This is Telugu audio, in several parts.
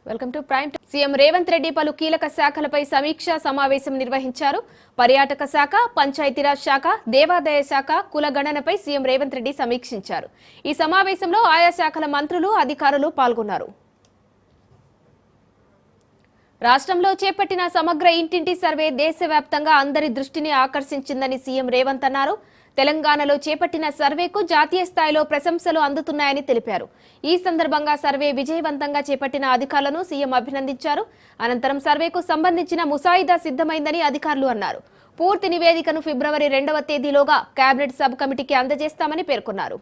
Welcome to prime time. CM Revanth Reddy పలు కీలక శాఖలపై సమీక్షా సమావేశం నిర్వహించారు. పర్యాటక శాఖ, పంచాయతీరాజ్ శాఖ, దేవాదాయ శాఖ, కులగణనపై సీఎం రేవంత్ రెడ్డి సమీక్షించారు. ఈ సమావేశంలో ఆయా శాఖల మంత్రులు, అధికారులు పాల్గొన్నారు. రాష్ట్రంలో చేపట్టిన సమగ్ర ఇంటింటి సర్వే దేశవ్యాప్తంగా అందరి దృష్టిని ఆకర్షించిందని సీఎం రేవంత్ అన్నారు. తెలంగాణలో చేపట్టిన సర్వేకు జాతీయ స్థాయిలో ప్రశంసలు అందుతున్నాయని తెలిపారు. ఈ సందర్భంగా సర్వే విజయవంతంగా చేపట్టిన అధికారులను సీఎం అభినందించారు. అనంతరం సర్వేకు సంబంధించిన ముసాయిదా సిద్ధమైందని అధికారులు అన్నారు. పూర్తి నివేదికను ఫిబ్రవరి 2వ తేదీలోగా కేబినెట్ సబ్ కమిటీకి అందజేస్తామని పేర్కొన్నారు.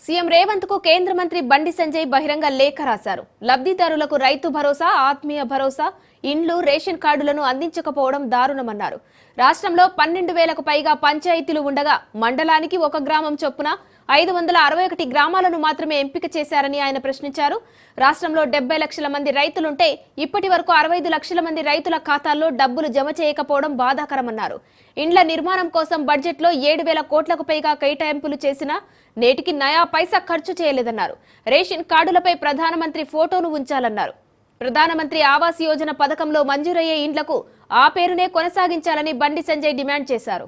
సీఎం రేవంత్ కు కేంద్ర మంత్రి బండి సంజయ్ బహిరంగ లేఖ రాశారు. లబ్ధిదారులకు రైతు భరోసా, ఆత్మీయ భరోసా, ఇండ్లు, రేషన్ కార్డులను అందించకపోవడం దారుణమన్నారు. రాష్ట్రంలో 12,000కు పైగా పంచాయతీలు ఉండగా మండలానికి ఒక గ్రామం చొప్పున 561 గ్రామాలను మాత్రమే ఎంపిక చేశారని ఆయన ప్రశ్నించారు. రాష్ట్రంలో 70 లక్షల మంది రైతులుంటే ఇప్పటి వరకు 65 లక్షల మంది రైతుల ఖాతాల్లో డబ్బులు జమ చేయకపోవడం బాధాకరమన్నారు. ఇండ్ల నిర్మాణం కోసం బడ్జెట్లో 7,000 కోట్లకు పైగా కేటాయింపులు చేసినా నేటికి నయా పైసా ఖర్చు చేయలేదన్నారు. రేషన్ కార్డులపై ప్రధానమంత్రి ఫోటోను ఉంచాలన్నారు. ప్రధానమంత్రి ఆవాస్ యోజన పథకంలో మంజూరయ్యే ఇండ్లకు ఆ పేరునే కొనసాగించాలని బండి సంజయ్ డిమాండ్ చేశారు.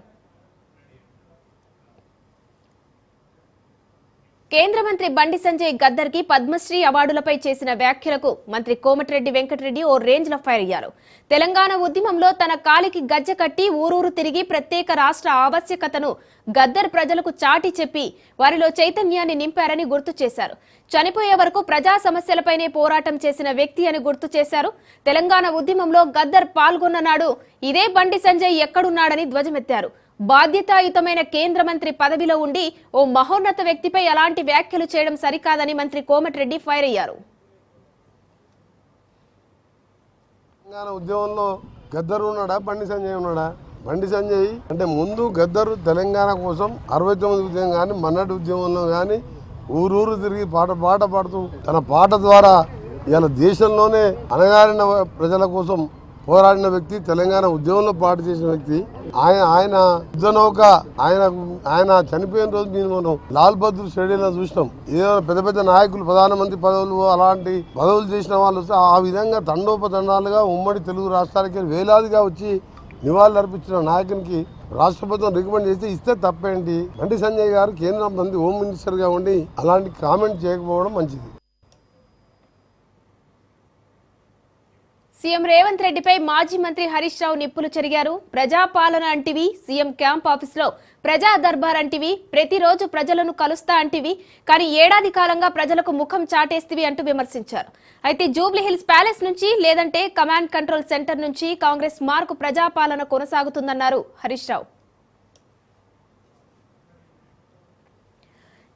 కేంద్ర మంత్రి బండి సంజయ్ గద్దర్కి పద్మశ్రీ అవార్డులపై చేసిన వ్యాఖ్యలకు మంత్రి కోమటిరెడ్డి వెంకటరెడ్డి ఓ రేంజ్లో ఫైర్ అయ్యారు. తెలంగాణ ఉద్యమంలో తన కాలికి గజ్జె కట్టి ఊరూరు తిరిగి ప్రత్యేక రాష్ట్ర ఆవశ్యకతను గద్దర్ ప్రజలకు చాటి చెప్పి వారిలో చైతన్యాన్ని నింపారని గుర్తు చేశారు. చనిపోయే వరకు ప్రజా సమస్యలపైనే పోరాటం చేసిన వ్యక్తి అని గుర్తు చేశారు. తెలంగాణ ఉద్యమంలో గద్దర్ పాల్గొన్న నాడు ఇదే బండి సంజయ్ ఎక్కడున్నాడని ధ్వజమెత్తారు. బాధ్యతాయుతమైన కేంద్ర మంత్రి పదవిలో ఉండి ఓ మహోన్నత వ్యక్తిపై అలాంటి వ్యాఖ్యలు చేయడం సరికాదని మంత్రి కోమటిరెడ్డి ఫైర్ అయ్యారు. తెలంగాణ ఉద్యమంలో గద్దరు ఉన్నాడా, బండి సంజయ్ ఉన్నాడా? బండి సంజయ్ అంటే ముందు గద్దరు తెలంగాణ కోసం 69 ఉద్యమం కానీ, మన్నటి ఉద్యమంలో కానీ ఊరూరు తిరిగి పాట పాడుతూ తన పాట ద్వారా ఇవాళ దేశంలోనే అణగారిన ప్రజల కోసం పోరాడిన వ్యక్తి, తెలంగాణ ఉద్యమంలో పాటు చేసిన వ్యక్తి. ఆయన యుద్ధనౌక ఆయన చనిపోయిన రోజు మనం లాల్ బహదూర్ స్టేడియంలో చూసినాం. ఏదైనా పెద్ద పెద్ద నాయకులు, ప్రధానమంత్రి పదవులు, అలాంటి పదవులు చేసిన వాళ్ళు ఆ విధంగా తండోపతండాలుగా ఉమ్మడి తెలుగు రాష్ట్రాలకి వేలాదిగా వచ్చి నివాళులు అర్పించిన నాయకునికి రాష్ట్ర ప్రభుత్వం రికమెండ్ చేస్తే ఇస్తే తప్పేంటి? బండి సంజయ్ గారు కేంద్ర మంత్రి, హోమ్ మినిస్టర్ గా ఉండి అలాంటి కామెంట్ చేయకపోవడం మంచిది. సీఎం రేవంత్ రెడ్డిపై మాజీ మంత్రి హరీష్ రావు నిప్పులు చెరిగారు. ప్రజాపాలన అంటివి, సీఎం క్యాంప్ ఆఫీసులో ప్రజా దర్బార్ అంటివి, ప్రతిరోజు ప్రజలను కలుస్తా అంటివి, కానీ ఏడాది కాలంగా ప్రజలకు ముఖం చాటేస్తివి అంటూ విమర్శించారు. అయితే జూబ్లీహిల్స్ ప్యాలెస్ నుంచి లేదంటే కమాండ్ కంట్రోల్ సెంటర్ నుంచి కాంగ్రెస్ మార్కు ప్రజాపాలన కొనసాగుతుందన్నారు హరీష్ రావు.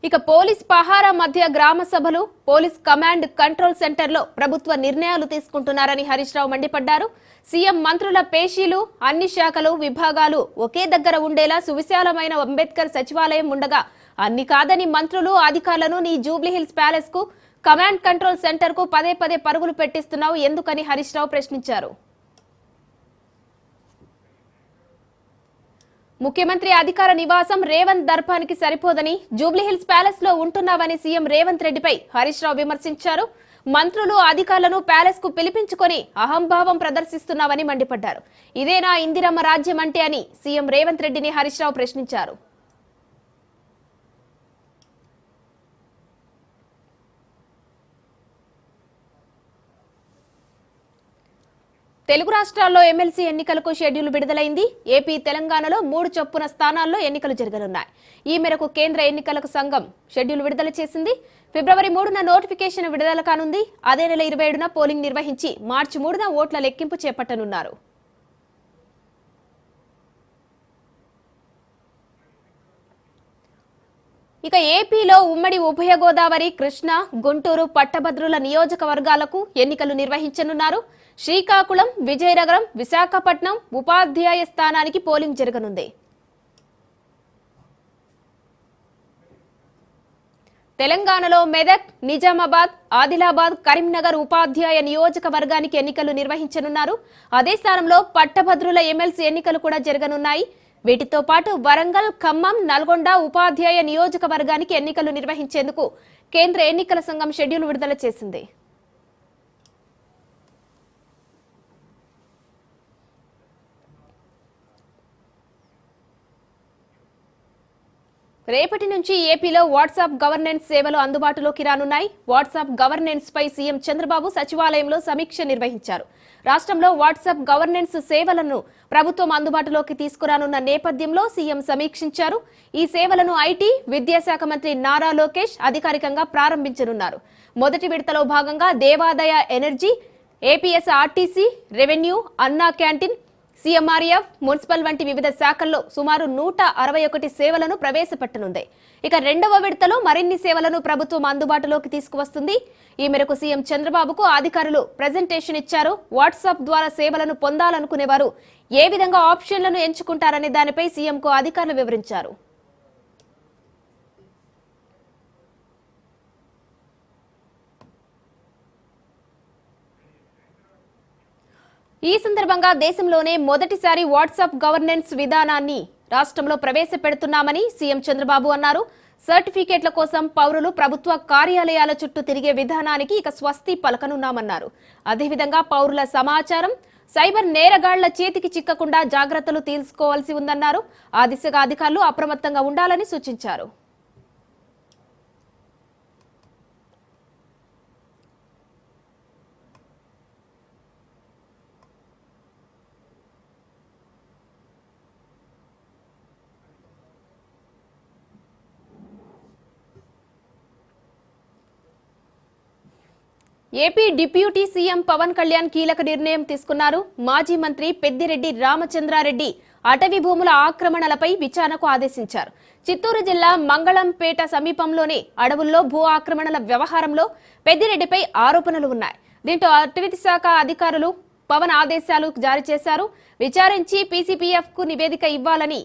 ఇక పోలీస్ పహారా మధ్య గ్రామ సభలు, పోలీస్ కమాండ్ కంట్రోల్ సెంటర్లో ప్రభుత్వ నిర్ణయాలు తీసుకుంటున్నారని హరీష్ రావు మండిపడ్డారు. సీఎం మంత్రుల పేషీలు, అన్ని శాఖలు, విభాగాలు ఒకే దగ్గర ఉండేలా సువిశాలమైన అంబేద్కర్ సచివాలయం ఉండగా అన్ని కాదని మంత్రులు, అధికారులను నీ జూబ్లీహిల్స్ ప్యాలెస్ కు, కమాండ్ కంట్రోల్ సెంటర్ కు పదే పదే పరుగులు పెట్టిస్తున్నావు ఎందుకని హరీష్ రావు ప్రశ్నించారు. ముఖ్యమంత్రి అధికార నివాసం రేవంత్ దర్బానికి సరిపోదని జూబ్లీహిల్స్ ప్యాలెస్ లో ఉంటున్నావని సీఎం రేవంత్ రెడ్డిపై హరీష్ రావు విమర్శించారు. మంత్రులు, అధికారులను ప్యాలెస్ కు పిలిపించుకొని అహంభావం ప్రదర్శిస్తున్నావని మండిపడ్డారు. ఇదేనా ఇందిరమ్మ రాజ్యం అంటే అని సీఎం రేవంత్ రెడ్డిని హరీష్ రావు ప్రశ్నించారు. తెలుగు రాష్ట్రాల్లో ఎమ్మెల్సీ ఎన్నికలకు షెడ్యూల్ విడుదలైంది. ఏపీ, తెలంగాణలో 3 చొప్పున స్థానాల్లో ఎన్నికలు జరగనున్నాయి. ఈ మేరకు కేంద్ర ఎన్నికల సంఘం షెడ్యూల్ విడుదల చేసింది. ఫిబ్రవరి 3న నోటిఫికేషన్ విడుదల కానుంది. అదే నెల 27న పోలింగ్ నిర్వహించి మార్చి 3న ఓట్ల లెక్కింపు చేపట్టనున్నారు. ఇక ఏపీలో ఉమ్మడి ఉభయ గోదావరి, కృష్ణా, గుంటూరు పట్టభద్రుల నియోజకవర్గాలకు ఎన్నికలు నిర్వహించనున్నారు. శ్రీకాకుళం, విజయనగరం, విశాఖపట్నం ఉపాధ్యాయ స్థానానికి పోలింగ్ జరగనుంది. తెలంగాణలో మెదక్, నిజామాబాద్, ఆదిలాబాద్, కరీంనగర్ ఉపాధ్యాయ నియోజకవర్గానికి ఎన్నికలు నిర్వహించనున్నారు. అదే స్థానంలో పట్టభద్రుల ఎమ్మెల్సీ ఎన్నికలు కూడా జరగనున్నాయి. వీటితో పాటు వరంగల్, ఖమ్మం, నల్గొండ ఉపాధ్యాయ నియోజకవర్గానికి ఎన్నికలు నిర్వహించేందుకు కేంద్ర ఎన్నికల సంఘం షెడ్యూల్ విడుదల చేసింది. రేపటి నుంచి ఏపీలో వాట్సాప్ గవర్నెన్స్ సేవలు అందుబాటులోకి రానున్నాయి. వాట్సాప్ గవర్నెన్స్ పై సీఎం చంద్రబాబు సచివాలయంలో సమీక్ష నిర్వహించారు. రాష్ట్రంలో వాట్సాప్ గవర్నెన్స్ సేవలను ప్రభుత్వం అందుబాటులోకి తీసుకురానున్న నేపథ్యంలో సీఎం సమీక్షించారు. ఈ సేవలను ఐటీ, విద్యాశాఖ మంత్రి నారా లోకేష్ అధికారికంగా ప్రారంభించనున్నారు. మొదటి విడతలో భాగంగా దేవాదాయ, ఎనర్జీ, ఏపీఎస్ ఆర్టీసీ, రెవెన్యూ, అన్నా క్యాంటీన్, సీఎంఆర్ఎఫ్, మున్సిపల్ వంటి వివిధ శాఖల్లో సుమారు 161 సేవలను ప్రవేశపెట్టనుంది. ఇక రెండవ విడతలో మరిన్ని సేవలను ప్రభుత్వం అందుబాటులోకి తీసుకువస్తుంది. ఈ మేరకు సీఎం చంద్రబాబుకు అధికారులు ప్రెజెంటేషన్ ఇచ్చారు. వాట్సాప్ ద్వారా సేవలను పొందాలనుకునేవారు ఏ విధంగా ఆప్షన్లను ఎంచుకుంటారనే దానిపై సీఎంకు అధికారులు వివరించారు. ఈ సందర్భంగా దేశంలోనే మొదటిసారి వాట్సాప్ గవర్నెన్స్ విధానాన్ని రాష్ట్రంలో ప్రవేశపెడుతున్నామని సీఎం చంద్రబాబు అన్నారు. సర్టిఫికేట్ల కోసం పౌరులు ప్రభుత్వ కార్యాలయాల చుట్టూ తిరిగే విధానానికి ఇక స్వస్తి పలకనున్నామన్నారు. అదేవిధంగా పౌరుల సమాచారం సైబర్ నేరగాళ్ల చేతికి చిక్కకుండా జాగ్రత్తలు తీసుకోవాల్సి ఉందన్నారు. ఆ దిశగా అధికారులు అప్రమత్తంగా ఉండాలని సూచించారు. AP deputy CM Pawan Kalyan కీలక నిర్ణయం తీసుకున్నారు. మాజీ మంత్రి పెద్దిరెడ్డి రామచంద్రారెడ్డి అటవీ భూముల ఆక్రమణలపై విచారణకు ఆదేశించారు. చిత్తూరు జిల్లా మంగళంపేట సమీపంలోని అడవుల్లో భూ ఆక్రమణల వ్యవహారంలో పెద్దిరెడ్డిపై ఆరోపణలు ఉన్నాయి. దీంతో అటవీ శాఖ అధికారులు పవన్ ఆదేశాలు జారీ చేశారు. విచారించి పీసీపీఎఫ్ కు నివేదిక ఇవ్వాలని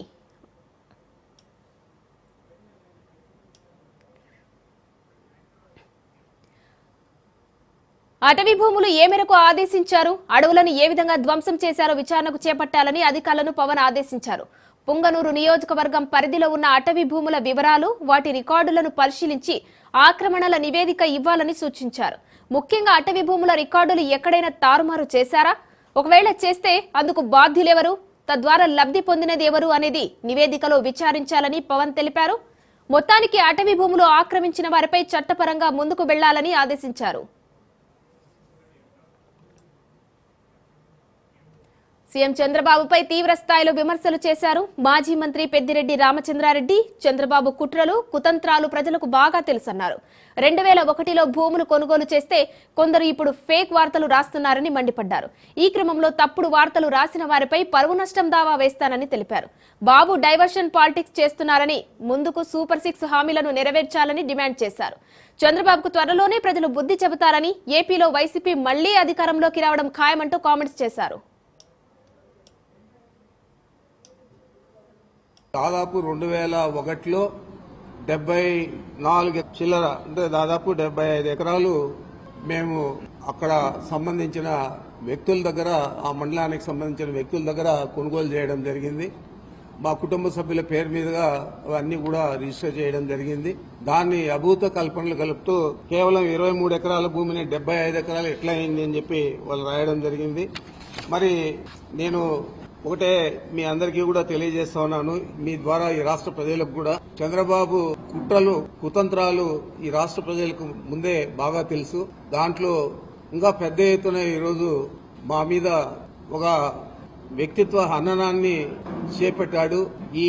అటవీ భూములు ఏ మేరకు ఆదేశించారు, అడవులను ఏ విధంగా ధ్వంసం చేశారో విచారణకు చేపట్టాలని అధికారులను పవన్ ఆదేశించారు. పుంగనూరు నియోజకవర్గం పరిధిలో ఉన్న అటవీ భూముల వివరాలు, వాటి రికార్డులను పరిశీలించి ఆక్రమణల నివేదిక ఇవ్వాలని సూచించారు. ముఖ్యంగా అటవీ భూముల రికార్డులు ఎక్కడైనా తారుమారు చేశారా, ఒకవేళ చేస్తే అందుకు బాధ్యులెవరు, తద్వారా లబ్ధి పొందినది ఎవరు అనేది నివేదికలో విచారించాలని పవన్ తెలిపారు. మొత్తానికి అటవీ భూములు ఆక్రమించిన వారిపై చట్టపరంగా ముందుకు వెళ్లాలని ఆదేశించారు. సీఎం చంద్రబాబుపై తీవ్ర స్థాయిలో విమర్శలు చేశారు. మాజీ మంత్రి పెద్దిరెడ్డి రామచంద్రారెడ్డి చంద్రబాబు కుట్రలు, కుతంత్రాలు ప్రజలకు బాగా తెలుసన్నారు. 2001లో భూములు కొనుగోలు చేస్తే కొందరు ఇప్పుడు ఫేక్ వార్తలు రాస్తున్నారని మండిపడ్డారు. ఈ క్రమంలో తప్పుడు వార్తలు రాసిన వారిపై పరువు నష్టం దావా వేస్తానని తెలిపారు. బాబు డైవర్షన్ పాలిటిక్స్ చేస్తున్నారని, ముందుకు సూపర్ 6 హామీలను నెరవేర్చాలని డిమాండ్ చేశారు. చంద్రబాబుకు త్వరలోనే ప్రజలు బుద్ధి చెబుతారని, ఏపీలో వైసీపీ మళ్లీ అధికారంలోకి రావడం ఖాయమంటూ కామెంట్స్ చేశారు. దాదాపు 2001లో 74 చిల్లర అంటే దాదాపు 75 ఎకరాలు మేము అక్కడ సంబంధించిన వ్యక్తుల దగ్గర, ఆ మండలానికి సంబంధించిన వ్యక్తుల దగ్గర కొనుగోలు చేయడం జరిగింది. మా కుటుంబ సభ్యుల పేరు మీదుగా అవన్నీ కూడా రిజిస్టర్ చేయడం జరిగింది. దాన్ని అభూత కల్పనలు కలుపుతూ కేవలం 23 ఎకరాల భూమిని 75 ఎకరాలు ఎట్లా అయింది అని చెప్పి వాళ్ళు రాయడం జరిగింది. మరి నేను ఒకటే మీ అందరికీ కూడా తెలియజేస్తా ఉన్నాను, మీ ద్వారా ఈ రాష్ట్ర ప్రజలకు కూడా చంద్రబాబు కుట్రలు, కుతంత్రాలు ఈ రాష్ట్ర ప్రజలకు ముందే బాగా తెలుసు. దాంట్లో ఇంకా పెద్ద ఎత్తున ఈరోజు మా మీద ఒక వ్యక్తిత్వ హననాన్ని చేపట్టాడు. ఈ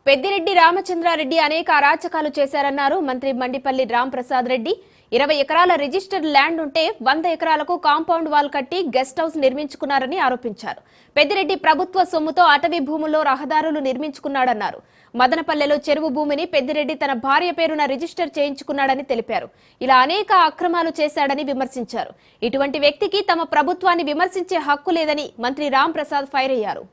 పెద్దిరెడ్డి రామచంద్రారెడ్డి అనేక అరాచకాలు చేశారన్నారు మంత్రి మండిపల్లి రాంప్రసాద్ రెడ్డి. 20 ఎకరాల రిజిస్టర్డ్ ల్యాండ్ ఉంటే 100 ఎకరాలకు కాంపౌండ్ వాల్ కట్టి గెస్ట్ హౌస్ నిర్మించుకున్నారని ఆరోపించారు. పెద్దిరెడ్డి ప్రభుత్వ సొమ్ముతో అటవీ భూముల్లో రహదారులు నిర్మించుకున్నాడన్నారు. మదనపల్లెలో చెరువు భూమిని పెద్దిరెడ్డి తన భార్య పేరున రిజిస్టర్ చేయించుకున్నాడని తెలిపారు. ఇలా అనేక అక్రమాలు చేశాడని విమర్శించారు. ఇటువంటి వ్యక్తికి తమ ప్రభుత్వాన్ని విమర్శించే హక్కు లేదని మంత్రి రాంప్రసాద్ ఫైర్ అయ్యారు.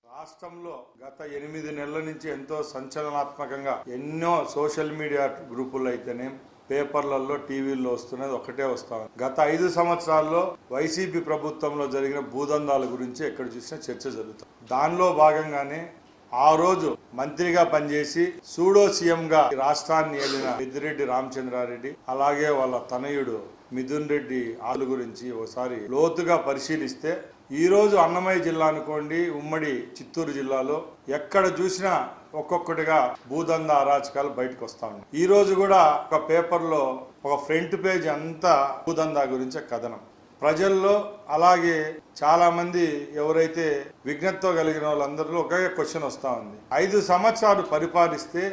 రాష్ట్రంలో గత 8 నెలల నుంచి ఎంతో సంచలనాత్మకంగా ఎన్నో సోషల్ మీడియా గ్రూపుల్లో అయితేనే, పేపర్లలో టీవీల్లో వస్తున్నది ఒకటే వస్తా ఉంది. గత 5 సంవత్సరాల్లో వైసీపీ ప్రభుత్వంలో జరిగిన భూదందాల గురించి ఎక్కడ చూసినా చర్చ జరుగుతుంది. దానిలో భాగంగానే ఆ రోజు మంత్రిగా పనిచేసి సూడో సీఎంగా రాష్ట్రాన్ని ఏలిన పెద్దిరెడ్డి రామచంద్రారెడ్డి అలాగే వాళ్ళ తనయుడు మిథున్ రెడ్డి ఆలు గురించి ఒకసారి లోతుగా పరిశీలిస్తే ఈ రోజు అన్నమయ్య జిల్లా అనుకోండి, ఉమ్మడి చిత్తూరు జిల్లాలో ఎక్కడ చూసినా ఒక్కొక్కటిగా భూదందా అరాచకాలు బయటకు వస్తా ఉన్నాయి. ఈ రోజు కూడా ఒక పేపర్లో ఒక ఫ్రంట్ పేజ్ అంతా భూదందా గురించే కథనం. ప్రజల్లో అలాగే చాలా మంది ఎవరైతే విజ్ఞతతో కలిగిన వాళ్ళందరిలో ఒకే క్వశ్చన్ వస్తూ ఉంది. 5 సంవత్సరాలు పరిపాలిస్తే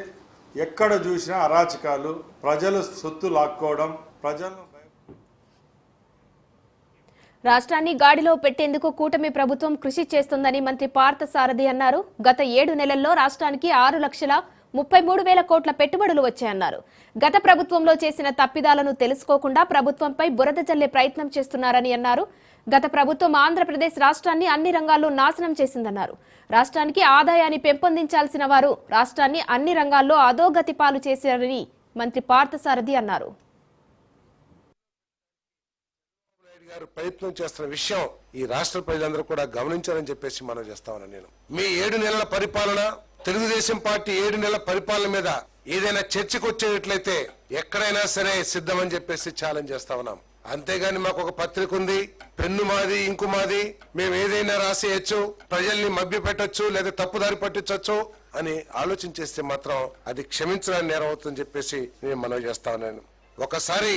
ఎక్కడ చూసినా అరాచకాలు, ప్రజలు సొత్తు లాక్కోవడం, ప్రజలను రాష్ట్రాన్ని గాడిలో పెట్టేందుకు కూటమి ప్రభుత్వం కృషి చేస్తుందని మంత్రి పార్థసారథి అన్నారు. గత 7 నెలల్లో రాష్ట్రానికి 6,33,000 కోట్ల పెట్టుబడులు వచ్చాయన్నారు. గత ప్రభుత్వంలో చేసిన తప్పిదాలను తెలుసుకోకుండా ప్రభుత్వంపై బురద జల్లే ప్రయత్నం చేస్తున్నారని అన్నారు. గత ప్రభుత్వం ఆంధ్రప్రదేశ్ రాష్ట్రాన్ని అన్ని రంగాల్లో నాశనం చేసిందన్నారు. రాష్ట్రానికి ఆదాయాన్ని పెంపొందించాల్సిన వారు రాష్ట్రాన్ని అన్ని రంగాల్లో అధోగతి పాలు చేశారని మంత్రి పార్థసారథి అన్నారు. గారు ప్రయత్నం చేస్తున్న విషయం ఈ రాష్ట్ర ప్రజలందరూ కూడా గమనించాలని చెప్పేసి మనం చేస్తా ఉన్నాను. నేను మీ 7 నెలల పరిపాలన, తెలుగుదేశం పార్టీ 7 నెలల పరిపాలన మీద ఏదైనా చర్చకు వచ్చేట్లయితే ఎక్కడైనా సరే సిద్ధమని చెప్పేసి ఛాలెంజ్ చేస్తా ఉన్నాం. అంతేగాని మాకు ఒక పత్రిక ఉంది, పెన్ను మాది, ఇంకు మాది, మేము ఏదైనా రాసేయచ్చు, ప్రజల్ని మభ్య పెట్టచ్చు లేదా తప్పుదారి పట్టించవచ్చు అని ఆలోచన చేస్తే మాత్రం అది క్షమించడానికి నేరం అవుతుందని చెప్పేసి నేను మనవి చేస్తా ఉన్నాను. ఒకసారి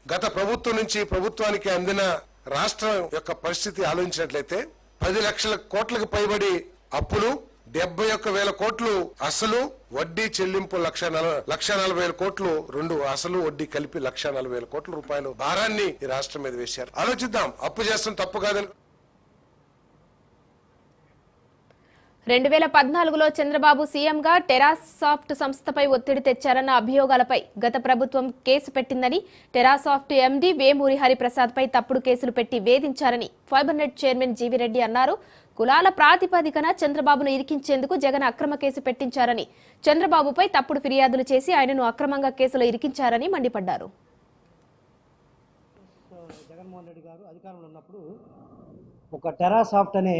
గత ప్రభుత్వం నుంచి ప్రభుత్వానికి అందిన రాష్ట్రం యొక్క పరిస్థితి ఆలోచించినట్లయితే 10 లక్షల కోట్లకు పైబడి అప్పులు, 71,000 కోట్లు అసలు, వడ్డీ చెల్లింపు 1,40,000 కోట్లు, 2 అసలు వడ్డీ కలిపి 1,40,000 కోట్ల రూపాయలు భారాన్ని ఈ రాష్ట్రం మీద వేశారు. ఆలోచిద్దాం, అప్పు చేస్తాం తప్పు కాదని. 2014లో చంద్రబాబు సీఎంగా టెరాసాఫ్ట్ సంస్థపై ఒత్తిడి తెచ్చారన్న అభియోగాలపై గత ప్రభుత్వం కేసు పెట్టిందని, టెరాసాఫ్ట్ ఎండీ వేమూరి హరిప్రసాద్పై తప్పుడు కేసులు పెట్టి వేధించారని ఫైబర్నెట్ చైర్మన్ జీవీరెడ్డి అన్నారు. కులాల ప్రాతిపదికన చంద్రబాబును ఇరికించేందుకు జగన్ అక్రమ కేసు పెట్టించారని, చంద్రబాబుపై తప్పుడు ఫిర్యాదులు చేసి ఆయనను అక్రమంగా కేసులో ఇరికించారని మండిపడ్డారు. జగన్మోహన్ రెడ్డి గారు అధికారంలో ఉన్నప్పుడు ఒక టెరాసాఫ్ట్ అనే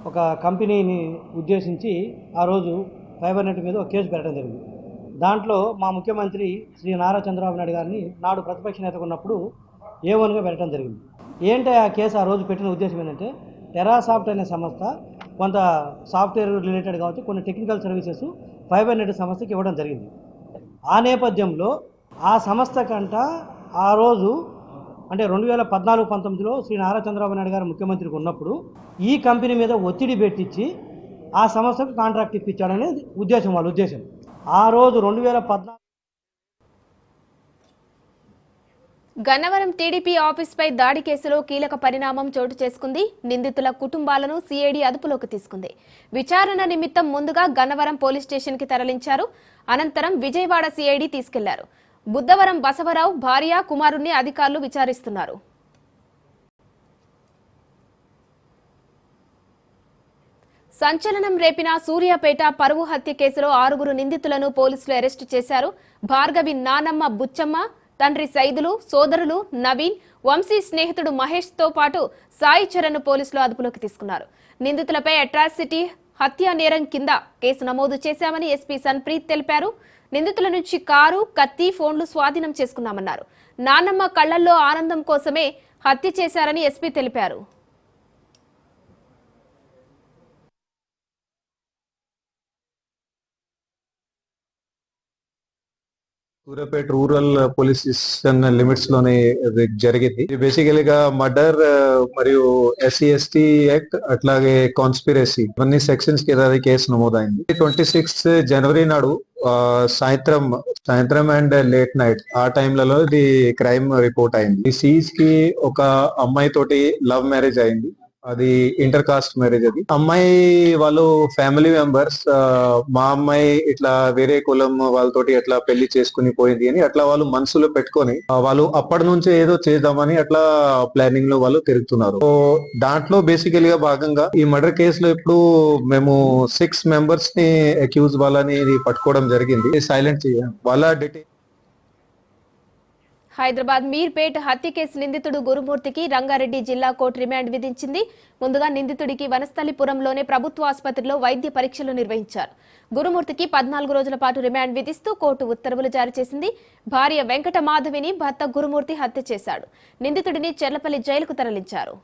ఒక కంపెనీని ఉద్దేశించి ఆ రోజు ఫైబర్నెట్ మీద ఒక కేసు పెట్టడం జరిగింది. దాంట్లో మా ముఖ్యమంత్రి శ్రీ నారా చంద్రబాబు నాయుడు గారిని నాడు ప్రతిపక్ష నేతగా ఉన్నప్పుడు A1గా పెట్టడం జరిగింది. ఏంటి ఆ కేసు ఆ రోజు పెట్టిన ఉద్దేశం ఏంటంటే, టెరాసాఫ్ట్ అనే సంస్థ కొంత సాఫ్ట్వేర్ రిలేటెడ్ కావచ్చు, కొన్ని టెక్నికల్ సర్వీసెస్ ఫైబర్నెట్ సంస్థకి ఇవ్వడం జరిగింది. ఆ నేపథ్యంలో ఆ సంస్థ కంట ఆ రోజు అంటే 2014-19లో శ్రీ నారా చంద్రబాబు నాయుడు గారు ముఖ్యమంత్రికి ఉన్నప్పుడు ఈ కంపెనీ మీద ఒత్తిడి పెట్టించి ఆ సంస్థకు కాంట్రాక్ట్ ఇప్పించాడనే ఉద్దేశం, వాళ్ళ ఉద్దేశం. ఆ రోజు 2014 గన్నవరం టీడీపీ ఆఫీస్పై దాడి కేసులో కీలక పరిణామం చోటు చేసుకుంది. నిందితుల కుటుంబాలను సిఐడి అదుపులోకి తీసుకుంది. విచారణ నిమిత్తం ముందుగా గన్నవరం పోలీస్ స్టేషన్కి తరలించారు. అనంతరం విజయవాడ సిఐడి తీసుకెళ్లారు. బుద్ధవరం బసవరావు భార్య, కుమారుణ్ణి అధికారులు విచారిస్తున్నారు. సంచలనం రేపిన సూర్యాపేట పరువు హత్య కేసులో 6 నిందితులను పోలీసులు అరెస్టు చేశారు. భార్గవి నానమ్మ బుచ్చమ్మ, తండ్రి సైదులు, సోదరులు నవీన్, వంశీ స్నేహితుడు మహేష్ తో పాటు సాయి చరణ్ పోలీసులు అదుపులోకి తీసుకున్నారు. నిందితులపై అట్రాసిటీ హత్యా నేరం కింద కేసు నమోదు చేశామని ఎస్పీ సన్ప్రీత్ తెలిపారు. నిందితుల నుంచి కారు, కత్తి, ఫోన్లు స్వాధీనం చేసుకున్నామన్నారు. నానమ్మ కళ్లల్లో ఆనందం కోసమే హత్య చేశారని ఎస్పీ తెలిపారు. Suryapet rural police station limits లోనే జరిగింది. బేసికలీగా మర్డర్ మరియు SC/ST యాక్ట్ అట్లాగే కాన్స్పిరసీ అన్ని సెక్షన్స్ కింద కేసు నమోదైంది. 26 జనవరి నాడు సాయంత్రం అండ్ లేట్ నైట్ ఆ టైంలలో ఇది క్రైమ్ రిపోర్ట్ అయింది. ఈ సీజ్ కి ఒక అమ్మాయి తోటి లవ్ మ్యారేజ్ అయింది. అది ఇంటర్ కాస్ట్ మ్యారేజ్. అది అమ్మాయి వాళ్ళు ఫ్యామిలీ మెంబర్స్ మా అమ్మాయి ఇట్లా వేరే కులం వాళ్ళతోటి అట్లా పెళ్లి చేసుకుని పోయింది అని అట్లా వాళ్ళు మనసులో పెట్టుకొని వాళ్ళు అప్పటి నుంచే ఏదో చేద్దామని అట్లా ప్లానింగ్ లో వాళ్ళు తిరుగుతున్నారు. సో దాంట్లో బేసికలీగా భాగంగా ఈ మర్డర్ కేసులో ఇప్పుడు మేము 6 మెంబర్స్ ని అక్యూజ్ వాళ్ళని పట్టుకోవడం జరిగింది. సైలెంట్ చేయాలి వాళ్ళ డీటెయిల్ హైదరాబాద్ మీర్పేట్ హత్య కేసు నిందితుడు గురుమూర్తికి రంగారెడ్డి జిల్లా కోర్టు రిమాండ్ విధించింది. ముందుగా నిందితుడికి వనస్థలిపురంలోనే ప్రభుత్వ ఆసుపత్రిలో వైద్య పరీక్షలు నిర్వహించారు. గురుమూర్తికి 14 రోజుల పాటు రిమాండ్ విధిస్తూ కోర్టు ఉత్తర్వులు జారీ చేసింది. భార్య వెంకట మాధవిని భర్త గురుమూర్తి హత్య చేశాడు. నిందితుడిని చెర్లపల్లి జైలుకు తరలించారు.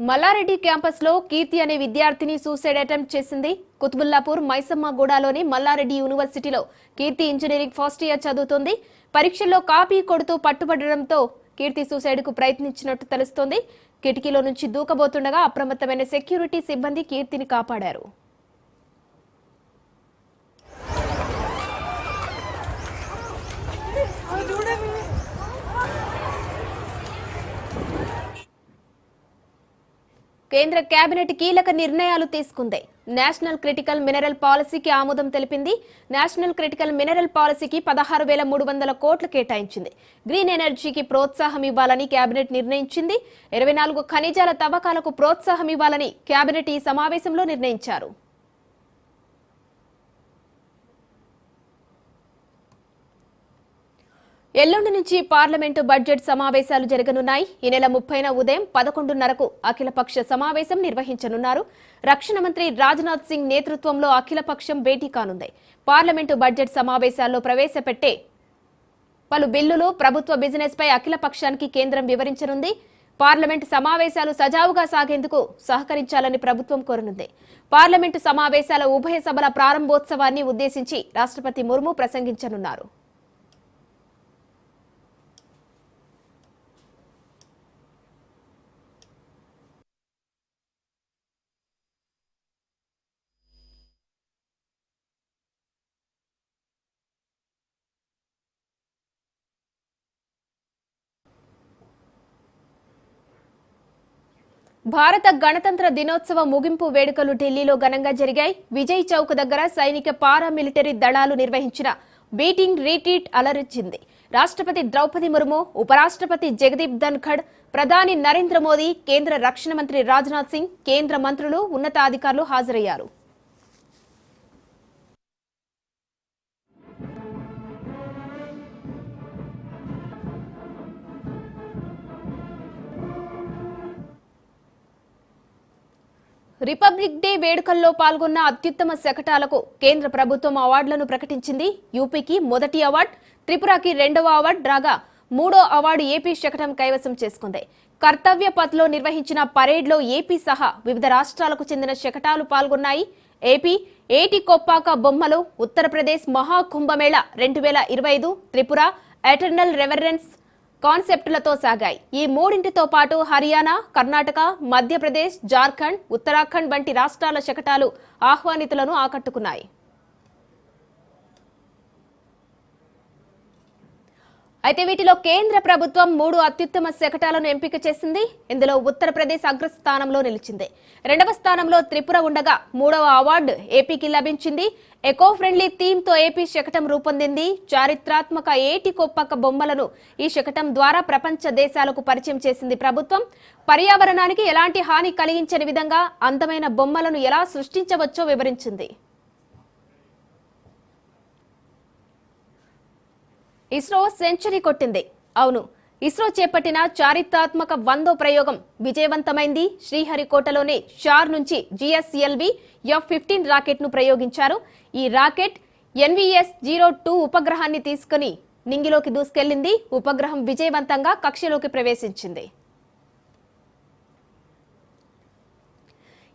మల్లారెడ్డి క్యాంపస్ లో కీర్తి అనే విద్యార్థిని సూసైడ్ అటెంప్ట్ చేసింది. కుతుబుల్లాపూర్ మైసమ్మగూడలోని మల్లారెడ్డి యూనివర్సిటీలో కీర్తి ఇంజనీరింగ్ ఫస్ట్ ఇయర్ చదువుతోంది. పరీక్షల్లో కాపీ కొడుతూ పట్టుబడడంతో కీర్తి సూసైడ్ కు ప్రయత్నించినట్టు తెలుస్తోంది. కిటికీలో నుంచి దూకబోతుండగా అప్రమత్తమైన సెక్యూరిటీ సిబ్బంది కీర్తిని కాపాడారు. కేంద్ర కేబినెట్ కీలక నిర్ణయాలు తీసుకుంది. నేషనల్ క్రిటికల్ మినరల్ పాలసీకి ఆమోదం తెలిపింది. నేషనల్ క్రిటికల్ మినరల్ పాలసీకి 16,300 కోట్లు కేటాయించింది. గ్రీన్ ఎనర్జీకి ప్రోత్సాహం ఇవ్వాలని కేబినెట్ నిర్ణయించింది. 24 ఖనిజాల తవ్వకాలకు ప్రోత్సాహం ఇవ్వాలని కేబినెట్ ఈ సమావేశంలో నిర్ణయించారు. ఎల్లుండి నుంచి పార్లమెంటు బడ్జెట్ సమావేశాలు జరగనున్నాయి. ఈ నెల 30న ఉదయం 11:30కు అఖిలపక్ష సమావేశం నిర్వహించనున్నారు. రక్షణ మంత్రి రాజ్నాథ్ సింగ్ నేతృత్వంలో అఖిలపక్షం భేటీ కానుంది. పార్లమెంటు బడ్జెట్ సమావేశాల్లో ప్రవేశపెట్టే పలు బిల్లులు, ప్రభుత్వ బిజినెస్ పై అఖిలపక్షానికి కేంద్రం వివరించనుంది. పార్లమెంటు సమావేశాలు సజావుగా సాగేందుకు సహకరించాలని ప్రభుత్వం కోరనుంది. పార్లమెంటు సమావేశాల ఉభయ సభల ప్రారంభోత్సవాన్ని ఉద్దేశించి రాష్ట్రపతి ముర్ము ప్రసంగించనున్నారు. భారత గణతంత్ర దినోత్సవ ముగింపు వేడుకలు ఢిల్లీలో ఘనంగా జరిగాయి. విజయ్ చౌక్ దగ్గర సైనిక పారామిలిటరీ దళాలు నిర్వహించిన బీటింగ్ రీట్రీట్ అలరించింది. రాష్ట్రపతి ద్రౌపది ముర్ము, ఉపరాష్ట్రపతి జగదీప్ ధన్ఖడ్, ప్రధాని నరేంద్ర మోదీ, కేంద్ర రక్షణ మంత్రి రాజ్నాథ్ సింగ్, కేంద్ర మంత్రులు, ఉన్నతాధికారులు హాజరయ్యారు. రిపబ్లిక్ డే వేడుకల్లో పాల్గొన్న అత్యుత్తమ శకటాలకు కేంద్ర ప్రభుత్వం అవార్డులను ప్రకటించింది. యూపీకి మొదటి అవార్డు, త్రిపురకి 2వ అవార్డు రాగా 3వ అవార్డు ఏపీ శకటం కైవసం చేసుకుంది. కర్తవ్య పథ్లో నిర్వహించిన పరేడ్లో ఏపీ సహా వివిధ రాష్ట్రాలకు చెందిన శకటాలు పాల్గొన్నాయి. ఏపీ ఏటి కొప్పాక బొమ్మలు, ఉత్తరప్రదేశ్ మహాకుంభమేళ 2025, త్రిపుర ఎటర్నల్ రెవరెన్స్ కాన్సెప్టులతో సాగాయి. ఈ మూడింటితో పాటు హర్యానా, కర్ణాటక, మధ్యప్రదేశ్, జార్ఖండ్, ఉత్తరాఖండ్ వంటి రాష్ట్రాల శకటాలు ఆహ్వానితులను ఆకట్టుకున్నాయి. అయితే వీటిలో కేంద్ర ప్రభుత్వం 3 అత్యుత్తమ శకటాలను ఎంపిక చేసింది. ఇందులో ఉత్తరప్రదేశ్ అగ్రస్థానంలో నిలిచింది. 2వ స్థానంలో త్రిపుర ఉండగా 3వ అవార్డు ఏపీకి లభించింది. ఎకో ఫ్రెండ్లీ థీమ్ తో ఏపీ శకటం రూపొందింది. చారిత్రాత్మక ఏటి కొప్పక బొమ్మలను ఈ శకటం ద్వారా ప్రపంచ దేశాలకు పరిచయం చేసింది ప్రభుత్వం. పర్యావరణానికి ఎలాంటి హాని కలిగించని విధంగా అందమైన బొమ్మలను ఎలా సృష్టించవచ్చో వివరించింది. ఇస్రో సెంచరీ కొట్టింది. అవును, ఇస్రో చేపట్టిన చారిత్రాత్మక 100వ ప్రయోగం విజయవంతమైంది. శ్రీహరికోటలోని షార్ నుంచి GSLV F-15 రాకెట్ ను ప్రయోగించారు. ఈ రాకెట్ NVS-02 ఉపగ్రహాన్ని తీసుకుని నింగిలోకి దూసుకెళ్లింది. ఉపగ్రహం విజయవంతంగా కక్షలోకి ప్రవేశించింది.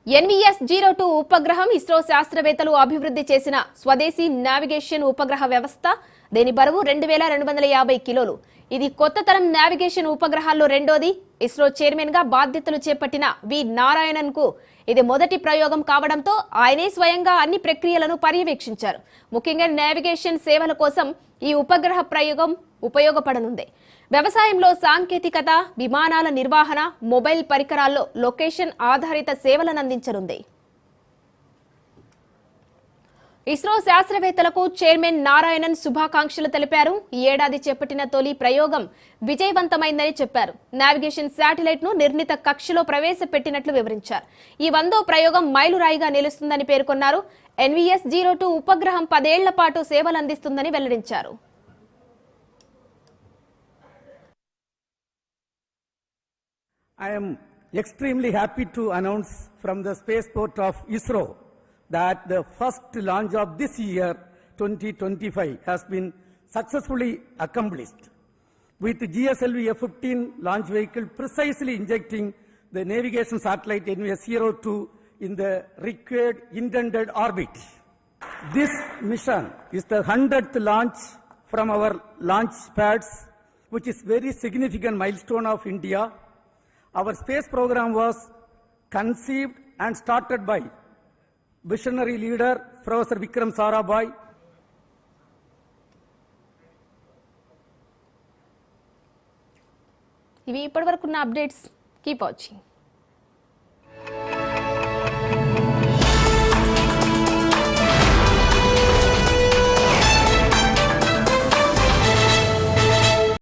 NVS-02 ఉపగ్రహం ఇస్రో శాస్త్రవేత్తలు అభివృద్ధి చేసిన స్వదేశీ నావిగేషన్ ఉపగ్రహ వ్యవస్థ. దీని బరువు 2250 కిలోలు. ఇది కొత్త తరం నావిగేషన్ ఉపగ్రహాల్లో రెండోది. ఇస్రో చైర్మన్ గా బాధ్యతలు చేపట్టిన వి నారాయణన్ కు ఇది మొదటి ప్రయోగం కావడంతో ఆయనే స్వయంగా అన్ని ప్రక్రియలను పర్యవేక్షించారు. ముఖ్యంగా నావిగేషన్ సేవల కోసం ఈ ఉపగ్రహ ప్రయోగం ఉపయోగపడనుంది. వ్యవసాయంలో సాంకేతికత, విమానాల నిర్వహణ, మొబైల్ పరికరాల్లో లొకేషన్ ఆధారిత సేవలను అందించనుంది. ఇస్రో శాస్త్రవేత్తలకు చైర్మన్ నారాయణన్ శుభాకాంక్షలు తెలిపారు. ఈ ఏడాది చేపట్టిన తొలి ప్రయోగం విజయవంతమైందని చెప్పారు. నావిగేషన్ శాటిలైట్ ను నిర్ణీత కక్షలో ప్రవేశపెట్టినట్లు వివరించారు. ఈ 100వ ప్రయోగం మైలురాయిగా నిలుస్తుందని పేర్కొన్నారు. NVS-02 ఉపగ్రహం 10 ఏళ్ల పాటు సేవలందిస్తుందని వెల్లడించారు. I am extremely happy to announce from the spaceport of ISRO that the first launch of this year, 2025, has been successfully accomplished, with GSLV F-15 launch vehicle precisely injecting the navigation satellite NVS-02 in the required intended orbit. This mission is the 100th launch from our launch pads, which is very significant milestone of India. Our space program was conceived and started by visionary leader Professor Vikram Sarabhai. ఇవి ఇప్పటివరకున్న అప్డేట్స్. Keep watching.